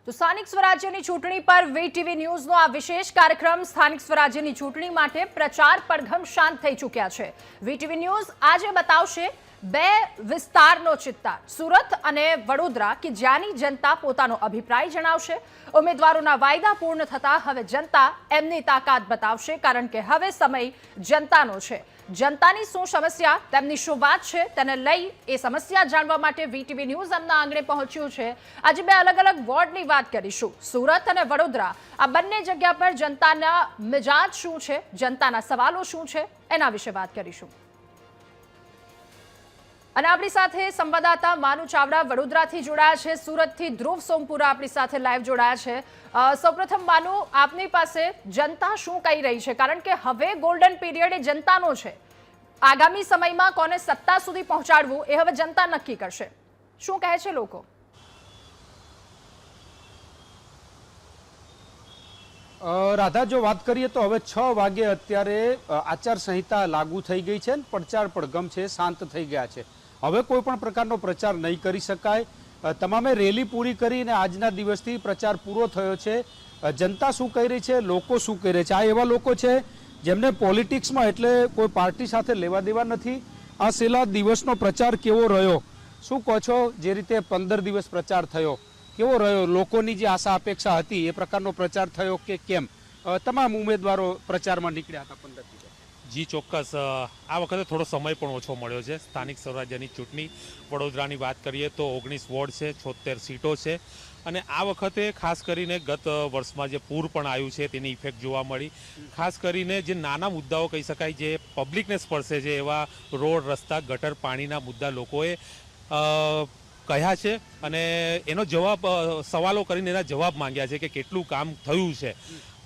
તો સ્થાનિક સ્વરાજ્યની ચૂંટણી પર વીટીવી ન્યૂઝનો આ વિશેષ કાર્યક્રમ સ્થાનિક સ્વરાજ્યની ચૂંટણી માટે પ્રચાર પડઘમ શાંત થઈ ચૂક્યા છે। વીટીવી ન્યૂઝ આજે બતાવશે બે વિસ્તારનો ચિત્તાર સુરત અને વડોદરા કે જ્યાંની જનતા પોતાનો અભિપ્રાય જણાવશે। ઉમેદવારોના વાયદા પૂર્ણ થતા હવે જનતા એમની તાકાત બતાવશે, કારણ કે હવે સમય જનતાનો છે। જનતાની શું સમસ્યા, તેમની શું વાત છે, તેને લઈ એ સમસ્યા જાણવા માટે વીટીવી ન્યૂઝ એમના આંગણે પહોંચ્યું છે। આજે બે અલગ અલગ વોર્ડની વાત કરીશું, સુરત અને વડોદરા। આ બંને જગ્યા પર જનતાના મિજાજ શું છે, જનતાના સવાલો શું છે, એના વિશે વાત કરીશું। અને આપણી સાથે સંવાદદાતા માનુ ચાવડા વડોદરાથી જોડાયા છે, સુરતથી ધ્રુવ સોમપુરા આપણી સાથે લાઈવ જોડાયા છે। સૌપ્રથમ માનુ, આપની પાસે જનતા શું કહી રહી છે, કારણ કે હવે ગોલ્ડન પીરિયડ એ જનતાનો છે। આગામી સમયમાં કોને સત્તા સુધી પહોંચાડવું એ હવે જનતા નક્કી કરશે। શું કહે છે લોકો? રાધા, જો વાત કરીએ તો હવે 6 વાગે અત્યારે આચારસંહિતા લાગુ થઈ ગઈ છે, પ્રચાર પડઘમ છે શાંત થઈ ગયા છે। હવે કોઈ પણ પ્રકારનો પ્રચાર નહીં કરી શકાય। તમામે રેલી પૂરી કરીને આજના દિવસથી પ્રચાર પૂરો થયો છે। જનતા શું કહી રહી છે, લોકો શું કહી રહ્યા છે, આ એવા લોકો છે જેમને પોલિટિક્સમાં એટલે કોઈ પાર્ટી સાથે લેવા દેવા નથી। આ છેલ્લા દિવસનો પ્રચાર કેવો રહ્યો, શું કહો છો? જે રીતે 15 દિવસ પ્રચાર થયો, કેવો રહ્યો? લોકોની જે આશા અપેક્ષા હતી એ પ્રકારનો પ્રચાર થયો કે કેમ? તમામ ઉમેદવારો પ્રચારમાં નીકળ્યા હતા 15 દિવસ? જી ચોક્કસ, આ વખતે થોડો સમય પણ ઓછો મળ્યો છે। સ્થાનિક સ્વરાજ્યની ચૂંટણી વડોદરાની વાત કરીએ તો 19 વોર્ડ છે, 76 સીટો છે, અને આ વખતે ખાસ કરીને ગત વર્ષમાં જે પૂર પણ આવ્યું છે તેની ઇફેક્ટ જોવા મળી। ખાસ કરીને જે નાના મુદ્દાઓ કહી શકાય જે પબ્લિકને સ્પર્શે છે એવા રોડ, રસ્તા, ગટર, પાણીના મુદ્દા લોકોએ કહ્યા છે અને એનો જવાબ, સવાલો કરીને એના જવાબ માંગ્યા છે કે કેટલું કામ થયું છે।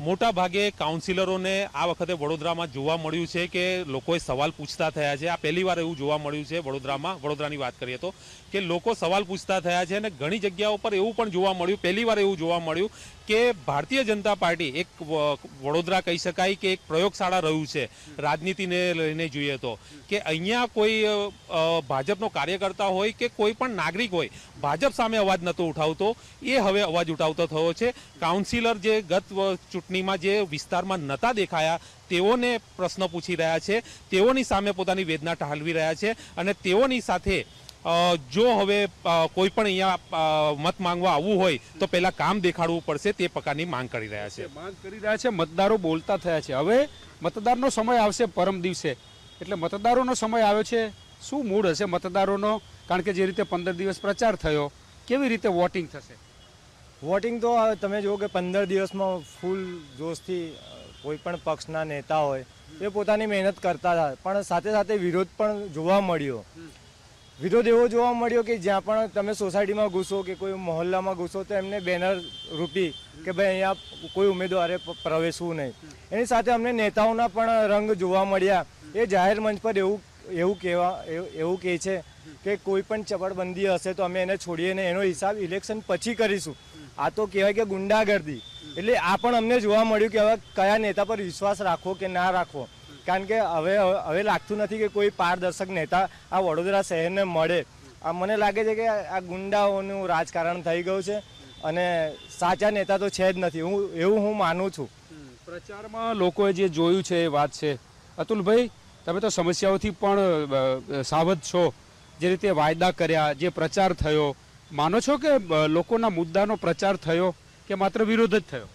મોટા ભાગે કાઉન્સિલરોને આ વખતે વડોદરામાં જોવા મળ્યું છે કે લોકોએ સવાલ પૂછતા થયા છે। આ પહેલીવાર એવું જોવા મળ્યું છે વડોદરાની વાત કરીએ તો કે લોકો સવાલ પૂછતા થયા છે, અને ઘણી જગ્યાઓ પર એવું પણ જોવા મળ્યું, પહેલીવાર એવું જોવા મળ્યું કે ભારતીય જનતા પાર્ટી એક વડોદરા કહી શકાય કે એક પ્રયોગશાળા રહ્યું છે રાજનીતિને લઈને જોઈએ તો, કે અહીંયા કોઈ ભાજપનો કાર્યકર્તા હોય કે કોઈ પણ નાગરિક હોય ભાજપ સામે અવાજ નહોતો ઉઠાવતો, એ હવે અવાજ ઉઠાવતો થયો છે। કાઉન્સિલર જે ગત ચૂંટણીમાં જે વિસ્તારમાં નહોતા દેખાયા તેઓને પ્રશ્ન પૂછી રહ્યા છે, તેઓની સામે પોતાની વેદના ઠાલવી રહ્યા છે, અને તેઓની સાથે જો હવે કોઈ પણ અહીંયા મત માંગવા આવવું હોય તો પહેલા કામ દેખાડવું પડશે, તે પ્રકારની માંગ કરી રહ્યા છે। મતદારો બોલતા થયા છે। હવે મતદારનો સમય આવશે પરમ દિવસે, એટલે મતદારોનો સમય આવ્યો છે। શું મૂડ હશે મતદારોનો? કારણ કે જે રીતે 15 દિવસ પ્રચાર થયો, કેવી રીતે વોટિંગ થશે? વોટિંગ તો તમે જુઓ કે 15 દિવસમાં ફૂલ જોશથી કોઈ પણ પક્ષના નેતા હોય એ પોતાની મહેનત કરતા હતા, પણ સાથે સાથે વિરોધ પણ જોવા મળ્યો। વિરોધ એવો જોવા મળ્યો કે જ્યાં પણ તમે સોસાયટીમાં ઘૂસો કે કોઈ મહોલ્લામાં ઘૂસો તો એમને બેનર રૂપી કે ભાઈ અહીંયા કોઈ ઉમેદવારે પ્રવેશવું નહીં। એની સાથે અમને નેતાઓના પણ રંગ જોવા મળ્યા। એ જાહેર મંચ પર એવું કહે છે કે કોઈ પણ ચપળબંધી હશે તો અમે એને છોડીએ ને એનો હિસાબ ઇલેક્શન પછી કરીશું। આ તો કહેવાય કે ગુંડાગર્દી। એટલે આ પણ અમને જોવા મળ્યું કે હવે કયા નેતા પર વિશ્વાસ રાખવો કે ના રાખવો, કારણ કે હવે લાગતું નથી કે કોઈ પારદર્શક નેતા આ વડોદરા શહેરને મળે। આ મને લાગે છે કે આ ગુંડાઓનું રાજકારણ થઈ ગયું છે અને સાચા નેતા તો છે જ નથી, એવું હું માનું છું। પ્રચારમાં લોકોએ જે જોયું છે એ વાત છે। અતુલભાઈ, તમે તો સમસ્યાઓથી પણ સાવધ છો। જે રીતે વાયદા કર્યા, જે પ્રચાર થયો, માનો છો કે લોકોના મુદ્દાનો પ્રચાર થયો કે માત્ર વિરોધ જ થયો?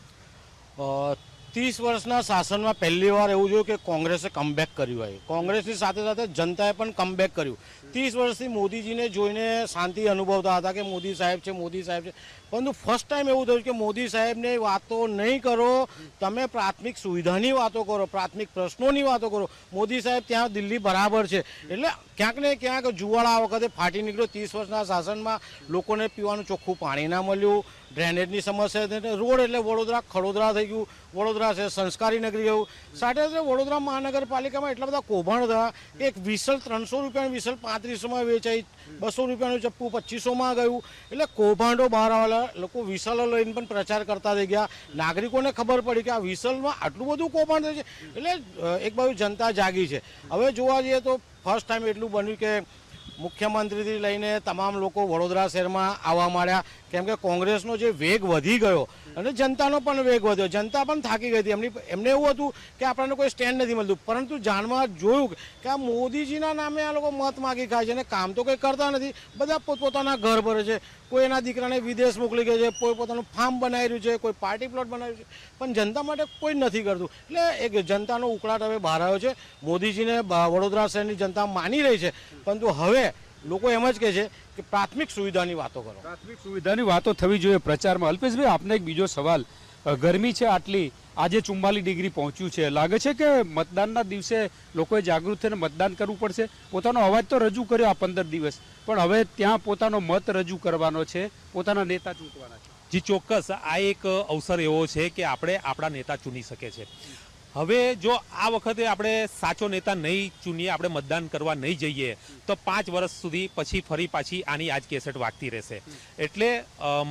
30 વર્ષના શાસનમાં પહેલી વાર એવું જોયું કે કોંગ્રેસે કમબેક કર્યું હોય। કોંગ્રેસની સાથે સાથે જનતાએ પણ કમબેક કર્યું। 30 વર્ષથી મોદીજીને જોઈને શાંતિ અનુભવતા હતા કે મોદી સાહેબ છે, મોદી સાહેબ છે, પરંતુ ફર્સ્ટ ટાઈમ એવું થયું કે મોદી સાહેબને વાતો નહીં કરો, તમે પ્રાથમિક સુવિધાની વાતો કરો, પ્રાથમિક પ્રશ્નોની વાતો કરો। મોદી સાહેબ ત્યાં દિલ્હી બરાબર છે। એટલે ક્યાંક ને ક્યાંક જુવાળ આ વખતે ફાટી નીકળ્યો। 30 વર્ષના શાસનમાં લોકોને પીવાનું ચોખ્ખું પાણી ના મળ્યું, ડ્રેનેજની સમસ્યા, રોડ એટલે વડોદરા ખડોદરા થઈ ગયું, વડોદરા છે સંસ્કારી નગરી ગયું। સાથે સાથે વડોદરા મહાનગરપાલિકામાં એટલા બધા કૌભાંડ થયા કે એક વિસલ 300 રૂપિયાનું વિસલ 3500માં વેચાઈ, 200 રૂપિયાનું ચપ્પુ 2500માં ગયું। એટલે કૌભાંડો બહાર આવેલા, લોકો વિસલો લઈને પણ પ્રચાર કરતા થઈ ગયા। નાગરિકોને ખબર પડી કે આ વિસલમાં આટલું બધું કૌભાંડ થાય છે। એટલે એક બાજુ જનતા જાગી છે। હવે જોવા જઈએ તો ફર્સ્ટ ટાઈમ એટલું બન્યું કે મુખ્યમંત્રીથી લઈને તમામ લોકો વડોદરા શહેરમાં આવવા માંડ્યા, કેમ કે કોંગ્રેસનો જે વેગ વધી ગયો અને જનતાનો પણ વેગ વધ્યો. જનતા પણ થાકી ગઈ હતી. એમને એવું હતું કે આપણને કોઈ સ્ટેન્ડ નથી મળતું, પરંતુ જાણવા જોયું કે આ મોદીજીના નામે આ લોકો મત માગી ખાય છે અને કામ તો કંઈ કરતા નથી. બધા પોતપોતાના ઘર ભરે છે. કોઈ એના દીકરાને વિદેશ મોકલી ગયો છે, કોઈ પોતાનું ફાર્મ બનાવી રહ્યું છે, કોઈ પાર્ટી પ્લોટ બનાવ્યું છે, પણ જનતા માટે કોઈ નથી કરતું. એટલે એક જનતાનો ઉકળાટ હવે બહાર આવ્યો છે. મોદીજીને વડોદરા શહેરની જનતા માની રહી છે, પરંતુ હવે લોકો એમ જ કહે છે કે પ્રાથમિક સુવિધાની વાતો કરો. પ્રાથમિક સુવિધાની વાતો થવી જોઈએ પ્રચારમાં. અલ્પેશભાઈ, આપને એક બીજો સવાલ. ગરમી છે આટલી, આજે 44 ડિગ્રી પહોંચ્યું છે. લાગે છે કે મતદાનના દિવસે લોકોએ જાગૃત થઈને મતદાન કરવું પડશે? પોતાનો અવાજ તો રજૂ કર્યો આ 15 દિવસ, પણ હવે ત્યાં પોતાનો મત રજૂ કરવાનો છે, પોતાના નેતા ચૂંટવાના છે. જી ચોક્કસ, આ એક અવસર એવો છે કે આપણે આપણા નેતા ચૂની શકે છે. હવે જો આ વખતે આપણે સાચો નેતા નહીં ચૂનીએ, આપણે મતદાન કરવા નહીં જઈએ, તો 5 વર્ષ સુધી પછી ફરી પાછી આની આજ કેસેટ વાગતી રહેશે. એટલે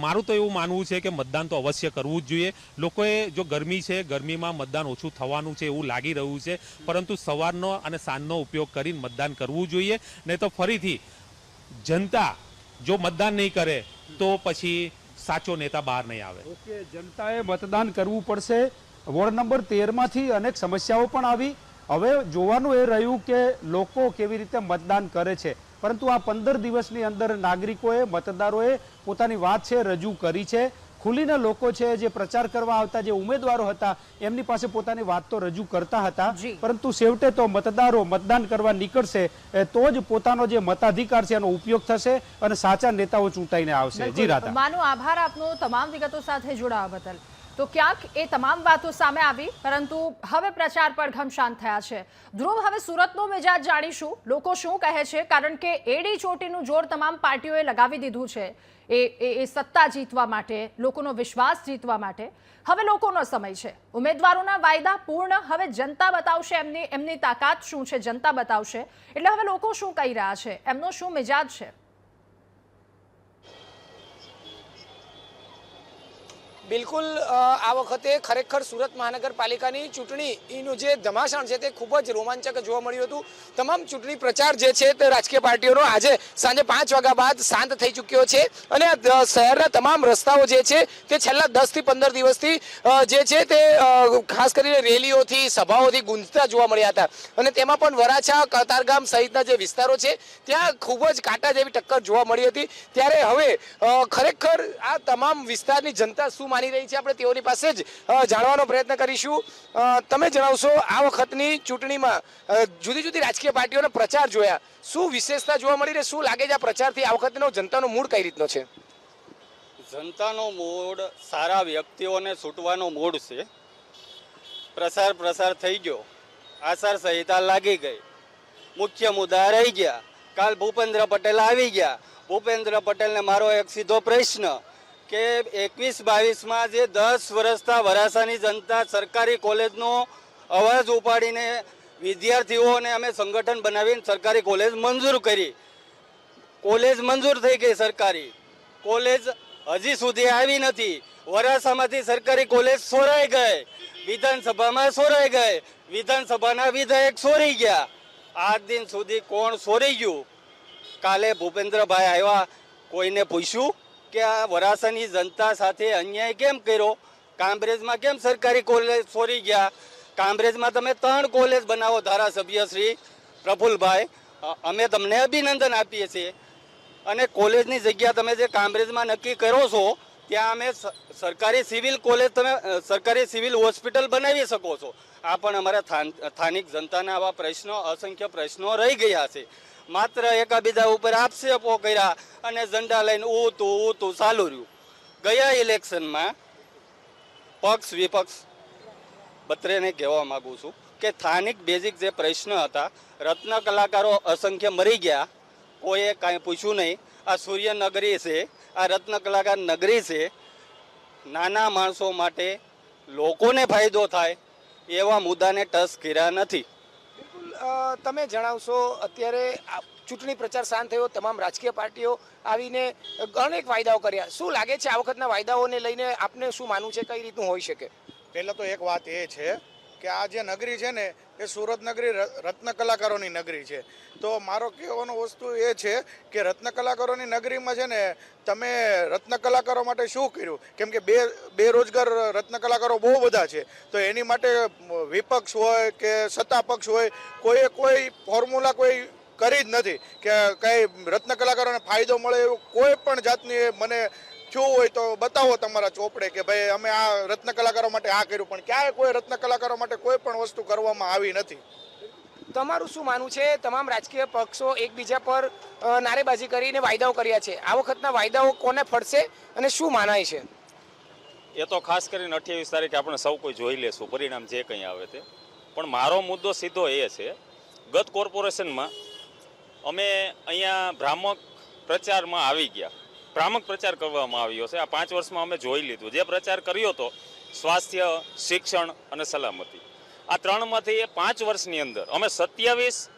મારું તો એવું માનવું છે કે મતદાન તો અવશ્ય કરવું જ જોઈએ. લોકોએ જો ગરમી છે, ગરમીમાં મતદાન ઓછું થવાનું છે એવું લાગી રહ્યું છે, પરંતુ સવારનો અને સાંજનો ઉપયોગ કરીને મતદાન કરવું જોઈએ. નહીં તો ફરીથી જનતા જો મતદાન નહીં કરે તો પછી સાચો નેતા બહાર નહીં આવે. ઓકે, જનતાએ મતદાન કરવું પડશે. વોર્ડ નંબર 13માંથી અનેક સમસ્યાઓ પણ આવી. હવે જોવાનું એ રહ્યું કે લોકો કેવી રીતે મતદાન કરે છે. પરંતુ આ 15 દિવસની અંદર નાગરિકોએ, મતદારોએ પોતાની વાત છે રજૂ કરી છે. ખુલીને લોકો છે જે પ્રચાર કરવા આવતા જે ઉમેદવારો હતા એમની પાસે પોતાની વાત તો રજૂ કરતા હતા, પરંતુ છેવટે તો મતદારો મતદાન કરવા નીકળશે તો જ પોતાનો જે મતાધિકાર છે એનો ઉપયોગ થશે અને સાચા નેતાઓ ચૂંટાઈને આવશે. જી રાધા, માનો આભાર આપનો તમામ વિગતો સાથે જોડાવા બદલ. તો ક્યાંક એ તમામ વાતો સામે આવી, પરંતુ હવે પ્રચાર પર ઘમશાન થયા છે. ધ્રુવ, હવે સુરતનો મિજાજ જાણીશું, લોકો શું કહે છે, કારણ કે એડી ચોટીનું જોર તમામ પાર્ટીઓએ લગાવી દીધું છે એ સત્તા જીતવા માટે, લોકોનો વિશ્વાસ જીતવા માટે. હવે લોકોનો સમય છે. ઉમેદવારોના વાયદા પૂર્ણ હવે જનતા બતાવશે, એમની તાકાત શું છે જનતા બતાવશે. એટલે હવે લોકો શું કહી રહ્યા છે, એમનો શું મિજાજ છે. બિલકુલ, આ વખતે ખરેખર સુરત મહાનગરપાલિકાની ચૂંટણીનું જે ધમાસાણ છે તે ખૂબ જ રોમાંચક જોવા મળ્યું હતું. તમામ ચૂંટણી પ્રચાર જે છે તે રાજકીય પાર્ટીઓનો આજે સાંજે 5 વાગ્યા બાદ શાંત થઈ ચૂક્યો છે અને શહેરના તમામ રસ્તાઓ જે છે તે છેલ્લા 10 થી 15 દિવસથી જે છે તે ખાસ કરીને રેલીઓથી, સભાઓથી ગુંજતા જોવા મળ્યા હતા. અને તેમાં પણ વરાછા, કતારગામ સહિતના જે વિસ્તારો છે ત્યાં ખૂબ જ કાંટા જેવી ટક્કર જોવા મળી હતી. ત્યારે હવે ખરેખર આ તમામ વિસ્તારની જનતા શું માની રહી છે આપણે તેઓની પાસે જ જાણવાનો પ્રયત્ન કરીશું. તમે જણાવશો, આ વખતની ચૂંટણીમાં જુદી જુદી રાજકીય પાર્ટીઓનો પ્રચાર જોયા, શું વિશેષતા જોવા મળી રહી, શું લાગે છે આ પ્રચારથી આ વખતનો જનતાનો મૂડ કઈ રીતનો છે? જનતાનો મૂડ સારા વ્યક્તિઓને છૂટવાનો મૂડ છે. પ્રસાર થઈ ગયો, આચાર સંહિતા લાગી ગઈ, મુખ્ય મુદ્દા રહી ગયા. કાલ ભૂપેન્દ્ર પટેલ આવી ગયા. ભૂપેન્દ્ર પટેલને મારો એક સીધો પ્રશ્ન કે 21-22માં જે 10 વર્ષથી વરાછાની જનતા સરકારી કોલેજનો અવાજ ઉપાડીને વિદ્યાર્થીઓને અમે સંગઠન બનાવીને સરકારી કોલેજ મંજૂર કરી. કોલેજ મંજૂર થઈ ગઈ સરકારી કોલેજ, હજી સુધી આવી નથી. વરાછામાંથી સરકારી કોલેજ સોરાઈ ગઈ, વિધાનસભામાં સોરાઈ ગઈ, વિધાનસભાના વિધાયક સોરી ગયા. આજ દિન સુધી કોણ સોરી ગયું? કાલે ભૂપેન્દ્રભાઈ આવ્યા, કોઈને પૂછ્યું કે આ વરાછાની જનતા સાથે અન્યાય કેમ કર્યો? કામરેજમાં કેમ સરકારી કોલેજ સોરી ગયા? કામરેજમાં તમે 3 કોલેજ બનાવો ધારાસભ્ય શ્રી પ્રફુલભાઈ, અમે તમને અભિનંદન આપીએ છીએ. અને કોલેજની જગ્યા તમે જે કામરેજમાં નક્કી કરો છો ત્યાં અમે સરકારી સિવિલ કોલેજ, તમે સરકારી સિવિલ હોસ્પિટલ બનાવી શકો છો. આ પણ અમારા સ્થાનિક જનતાના આવા પ્રશ્નો, અસંખ્ય પ્રશ્નો રહી ગયા છે. માત્ર એકાબીજા ઉપર આક્ષેપો કર્યા અને ઝંડા લઈને ઊતું ચાલુ રહ્યું. ગયા ઇલેક્શનમાં પક્ષ વિપક્ષ બત્રેને કહેવા માગું છું કે સ્થાનિક બેઝિક જે પ્રશ્ન હતા, રત્ન કલાકારો અસંખ્ય મરી ગયા, કોઈએ કાંઈ પૂછ્યું નહીં. આ સૂર્યનગરી છે, આ રત્ન કલાકાર નગરી છે. નાના માણસો માટે, લોકોને ફાયદો થાય એવા મુદ્દાને ટચ કર્યા નથી. તમે જણાવશો, અત્યારે ચૂંટણી પ્રચાર શાંત થયો, તમામ રાજકીય પાર્ટીઓ આવીને અનેક વાયદાઓ કર્યા, શું લાગે છે આ વખતના વાયદાઓને લઈને આપને શું માનવું છે, કઈ રીતનું હોઈ શકે? પહેલાં તો એક વાત એ છે કે આ જે નગરી છે ને એ સુરત નગરી રત્ન કલાકારોની નગરી છે. તો મારો કહેવાનો વસ્તુ એ છે કે રત્ન કલાકારોની નગરીમાં છે ને તમે રત્ન કલાકારો માટે શું કર્યું? કેમ કે બેરોજગાર રત્ન કલાકારો બહુ બધા છે. તો એની માટે વિપક્ષ હોય કે સત્તા પક્ષ હોય કોઈ ફોર્મ્યુલા કોઈ કરી જ નથી કે કઈ રત્ન કલાકારોને ફાયદો મળે એવું કોઈ પણ જાતની મને શું હોય તો બતાવો તમારા ચોપડે કે ભાઈ અમે આ રત્ન કલાકારો માટે આ કર્યું, પણ ક્યાંય કોઈ રત્ન કલાકારો માટે કોઈ પણ વસ્તુ કરવામાં આવી નથી. તમારું શું માનવું છે? તમામ રાજકીય પક્ષો એકબીજા પર નારેબાજી કરીને વાયદાઓ કર્યા છે. આ વખતના વાયદાઓ કોને ફળશે અને શું માનાય છે? એ તો ખાસ કરીને 28 તારીખે આપણે સૌ કોઈ જોઈ લેશું પરિણામ જે કંઈ આવે તે. પણ મારો મુદ્દો સીધો એ છે, ગત કોર્પોરેશનમાં અમે અહીંયા ભ્રામક પ્રચારમાં આવી ગયા. ભ્રામક પ્રચાર કરવામાં આવ્યો છે. આ 5 વર્ષમાં અમે જોઈ લીધું. જે પ્રચાર કર્યો હતો સ્વાસ્થ્ય, શિક્ષણ અને સલામતી, આ ત્રણમાંથી 5 વર્ષની અંદર અમે 27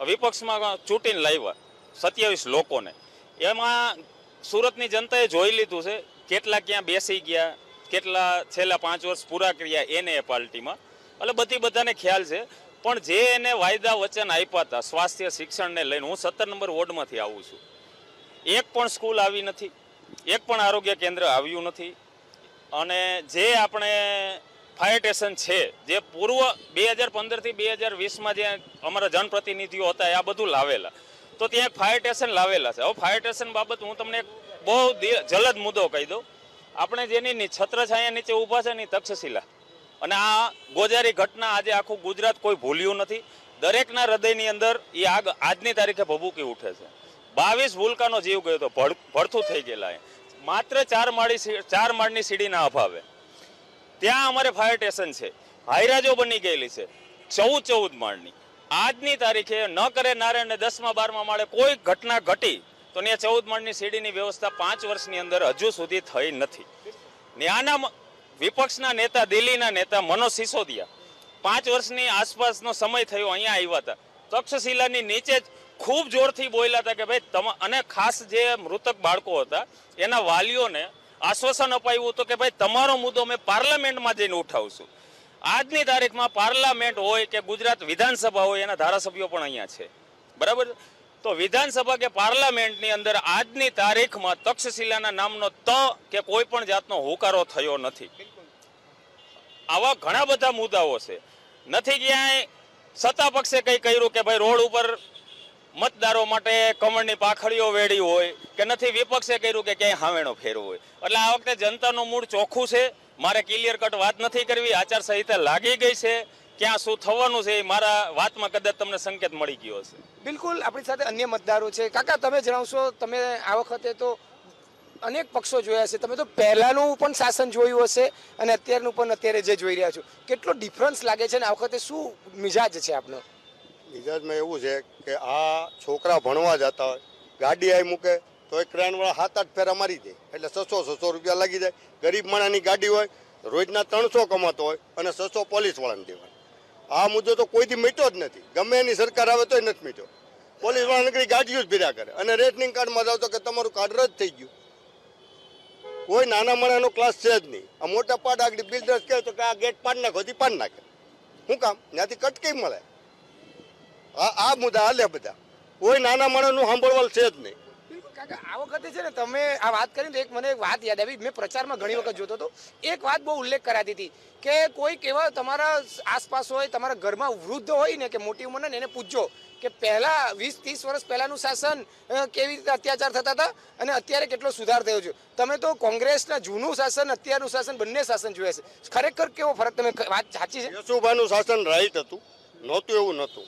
વિપક્ષમાં ચૂંટીને લાવ્યા, 27 લોકોને. એમાં સુરતની જનતાએ જોઈ લીધું છે કેટલા ક્યાં બેસી ગયા, કેટલા છેલ્લા 5 વર્ષ પૂરા કર્યા એને એ પાર્ટીમાં. એટલે બધાને ખ્યાલ છે. પણ જે એને વાયદા વચન આપ્યા હતા સ્વાસ્થ્ય શિક્ષણને લઈને, હું 17 નંબર વોર્ડમાંથી આવું છું, એક પણ સ્કૂલ આવી નથી, એક પણ આરોગ્ય કેન્દ્ર આવ્યું નથી. અને જે આપણે ફાયર સ્ટેશન છે, જે પૂર્વ 2015થી 2020માં જે અમારા જનપ્રતિનિધિઓ હતા આ બધું લાવેલા, તો ત્યાં એક ફાયર સ્ટેશન લાવેલા છે. હવે ફાયર સ્ટેશન બાબત હું તમને એક બહુ જલદ મુદ્દો કહી દઉં. આપણે જેની છત્રછાયા નીચે ઊભા છે ને તક્ષશિલા, અને આ ગોજારી ઘટના આજે આખું ગુજરાત કોઈ ભૂલ્યું નથી. દરેકના હૃદયની અંદર એ આગ આજની તારીખે ભભૂકી ઉઠે છે. 22 ભૂલકાનો જીવ ગયો તો ભડથું થઈ ગયેલા. માત્ર 4 માળની સીડીના અભાવે ત્યાં અમારે ફાયર સ્ટેશન છે, હાઈરાજો બની ગયેલી છે 14 માળની. આજની તારીખે ન કરે નારે ને 10માં 12માં માળે કોઈ ઘટના ઘટી તો ત્યાં 14 માળની સીડીની વ્યવસ્થા 5 વર્ષની અંદર હજુ સુધી થઈ નથી. ત્યાંના વિપક્ષના નેતા, દિલ્હીના નેતા મનોજ સિસોદિયા 5 વર્ષની આસપાસનો સમય થયો, અહીંયા આવ્યા હતા. તક્ષશિલાની નીચે જ ખૂબ જોરથી બોલ્યા હતા કે ભાઈ અને ખાસ જે મૃતક બાળકો હતા એના વાલીઓને આશ્વાસન અપાયું હતું કે ભાઈ તમારો મુદ્દો અમે પાર્લામેન્ટમાં જઈને ઉઠાવશું. આજની તારીખમાં પાર્લામેન્ટ હોય કે ગુજરાત વિધાનસભા હોય, એના ધારાસભ્યો પણ અહીંયા છે, બરાબર. તો વિધાનસભા કે પાર્લામેન્ટની અંદર આજની તારીખમાં તક્ષશિલાના નામનો કે કોઈ પણ જાતનો હુકારો થયો નથી. આવા ઘણા બધા મુદ્દાઓ છે. નથી ક્યાંય સત્તા પક્ષે કંઈ કર્યું કે ભાઈ રોડ ઉપર મતદારો માટે કમળની પાખડીઓ વેડી હોય, કે નથી વિપક્ષે કર્યું કે ક્યાંય હાવેણો ફેરવો હોય. એટલે આ વખતે જનતાનું મૂળ ચોખ્ખું છે. મારે ક્લિયર કટ વાત નથી કરવી. આચારસંહિતા લાગી ગઈ છે. ક્યાં શું થવાનું છે એ મારા વાતમાં કદાચ તમને સંકેત મળી ગયો હશે. બિલકુલ, આપણી સાથે અન્ય મતદારો છે. કાકા, તમે જણાવશો, તમે આ વખતે તો અનેક પક્ષો જોયા છે, તમે તો પહેલાનું પણ શાસન જોયું હશે અને અત્યારનું પણ અત્યારે જે જોઈ રહ્યા છો, કેટલો ડિફરન્સ લાગે છે ને આ વખતે શું મિજાજ છે આપનો? મિજાજમાં એવું છે કે આ છોકરા ભણવા જતા હોય, ગાડી આવી મૂકે તો એ ક્રેનવાળા 7-8 ફેરા મારી દે, એટલે 600 રૂપિયા લાગી જાય. ગરીબ માણસની ગાડી હોય, રોજના 300 કમાતો હોય અને 600 પોલીસવાળાને દેવાય. આ મુદ્દો તો કોઈથી મીટ્યો જ નથી. ગમે એની સરકાર આવે તોય નથી મીટ્યો. પોલીસવાળા નકરી ગાડીઓ જ ભીરા કરે અને રેશનિંગ કાર્ડમાં જાવ તો કે તમારું કાર્ડ રદ થઈ ગયું. કોઈ નાના માણાનો ક્લાસ છે જ નહીં. આ મોટા પાડ આગળ બિલ્ડર્સ કહે તો કે આ ગેટ પાડ નાખો, હજી પાડ નાખે. શું કામ? ત્યાંથી કટ કઈ મળે? આ મુદ્દા હાલે બધા. કોઈ નાના માણસનું સાંભળવાલ છે જ નહીં. કાકા, આ વખતે છે ને તમે આ વાત કરીને તો એક મને એક વાત યાદ આવી. મેં પ્રચારમાં ઘણી વખત જોતો હતો. એક વાત બહુ ઉલ્લેખ કરાતી હતી કે કોઈક એવા તમારા આસપાસ હોય, તમારા ઘરમાં વૃદ્ધ હોય ને કે મોટી ઉંમરના ને એને પૂછજો કે પહેલા 20-30 વર્ષ પહેલાનું શાસન કેવી રીતે અત્યાચાર થતા હતા અને અત્યારે કેટલો સુધાર થયો છે. તમે તો કોંગ્રેસના જૂનું શાસન, અત્યારનું શાસન, બંને શાસન જોયા છે. ખરેખર કેવો ફરક? તમે વાત સાચી છે? યશુભાઈનું શાસન રાઈટ હતું, નહોતું એવું નહોતું.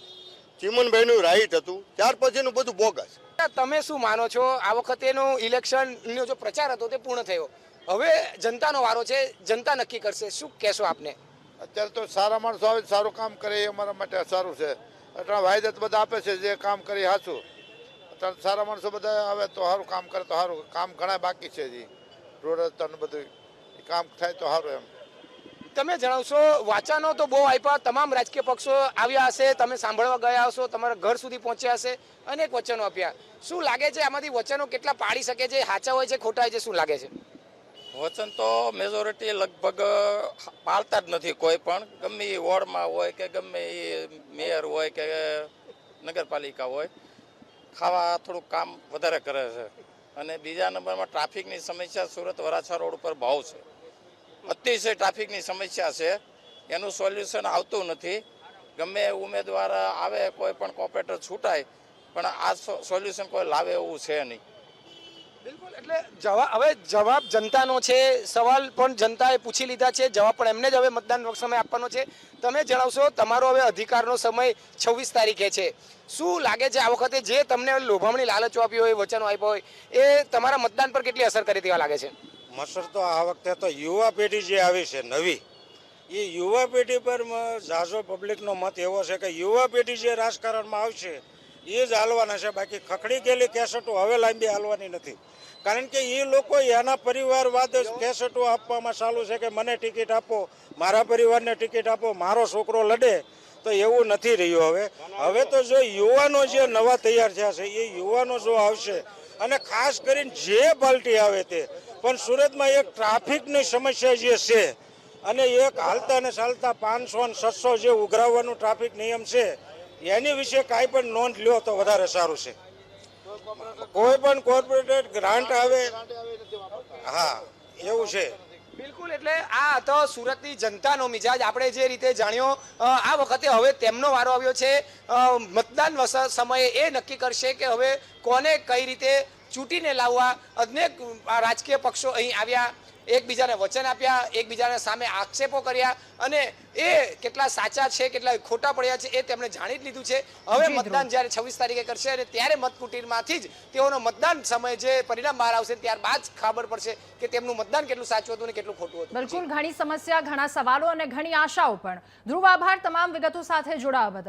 ચીમનભાઈનું રાઈટ હતું, ત્યાર પછીનું બધું બોગસ. તમે શું માનો છો? આ વખતેનો ઇલેક્શનનો જો પ્રચાર હતો તે પૂર્ણ થયો, હવે જનતાનો વારો છે, જનતા નક્કી કરશે. શું કહેશો આપને? અત્યારે તો સારા માણસો આવે, સારું કામ કરે એ અમારા માટે સારું છે. એટલે વાયદત બધા આપે છે, જે કામ કરી સાચું. અત્યારે સારા માણસો બધા આવે તો સારું કામ કરે તો સારું. કામ ઘણા બાકી છે, જે રોડ રસ્તાનું બધું કામ થાય તો સારું. એમ તમે જણાવશો, વાંચનો તો બહુ આપ્યા, તમામ રાજકીય પક્ષો આવ્યા હશે, તમે સાંભળવા ગયા હશો, તમારા ઘર સુધી પહોંચ્યા હશે, અનેક વચનો આપ્યા. શું લાગે છે આમાંથી વચનો કેટલા પાડી શકે છે? સાચા હોય છે, ખોટા હોય છે? શું લાગે છે? વચન તો મેજોરિટી લગભગ પાળતા જ નથી કોઈ પણ, ગમે એ વોર્ડમાં હોય કે ગમે એ મેયર હોય કે નગરપાલિકા હોય, ખાવા થોડુંક કામ વધારે કરે છે. અને બીજા નંબરમાં ટ્રાફિકની સમસ્યા સુરત વરાછા રોડ ઉપર બહુ છે, અતિશય ટ્રાફિકની સમસ્યા છે, એનું સોલ્યુશન આવતું નથી. ગમે ઉમેદવાર આવે, કોઈ પણ કોર્પોરેટર છૂટાય, પણ આ સોલ્યુશન કોઈ લાવે એવું છે નહીં. બિલકુલ, એટલે હવે જવાબ જનતાનો છે, સવાલ પણ જનતાએ પૂછી લીધા છે, જવાબ પણ એમને જ હવે મતદાન સમય આપવાનો છે. તમે જણાવશો, તમારો હવે અધિકારનો સમય 26 તારીખે છે. શું લાગે છે આ વખતે જે તમને લોભામણી લાલચો આપી હોય, વચનો આપ્યા હોય, એ તમારા મતદાન પર કેટલી અસર કરે તેવા લાગે છે? મસર તો આ વખતે તો યુવા પેઢી જે આવી છે નવી, એ યુવા પેઢી પર ઝાઝો પબ્લિકનો મત એવો છે કે યુવા પેઢી જે રાજકારણમાં આવશે એ જ હાલવાના છે. બાકી ખખડી ગયેલી કેસેટો હવે લાંબી હાલવાની નથી, કારણ કે એ લોકો એના પરિવારવાદ જ કેસેટો આપવામાં ચાલુ છે કે મને ટિકિટ આપો, મારા પરિવારને ટિકિટ આપો, મારો છોકરો લડે. તો એવું નથી રહ્યું. હવે તો જો યુવાનો જે નવા તૈયાર થયા છે એ યુવાનો જો આવશે, અને ખાસ કરીને જે પાર્ટી આવે તે, પણ સુરતમાં એક ટ્રાફિકની સમસ્યા જે છે, અને એક હાલતા ને ચાલતા 500 ને 600 જે ઉઘરાવવાનું ટ્રાફિક નિયમ છે, એની વિશે કાંઈ પણ નોંધ લ્યો તો વધારે સારું છે. કોઈ પણ કોર્પોરેટ ગ્રાન્ટ આવે, હા એવું છે. બિલકુલ, એટલે આ હતો સુરતની જનતાનો મિજાજ. આપણે જે રીતે જાણ્યો, આ વખતે હવે તેમનો વારો આવ્યો છે. મતદાન સમયે એ નક્કી કરશે કે હવે કોને કઈ રીતે ચૂંટીને લાવવા. અનેક રાજકીય પક્ષો અહીં આવ્યા, એકબીજાને વચન આપ્યા, એકબીજાને સામે આક્ષેપો કર્યા, અને એ કેટલા સાચા છે, કેટલા ખોટા પડ્યા છે, એ તેમણે જાણી જ લીધું છે. હવે મતદાન જ્યારે 26 તારીખે કરશે, અને ત્યારે મતકુટીરમાંથી જ તેઓનો મતદાન સમયે જે પરિણામ બહાર આવશે, ત્યારબાદ જ ખબર પડશે કે તેમનું મતદાન કેટલું સાચું હતું ને કેટલું ખોટું હતું. બિલકુલ, ઘણી સમસ્યા, ઘણા સવાલો અને ઘણી આશાઓ પણ. ધ્રુવ, આભાર તમામ વિગતો સાથે જોડાવા બદલ.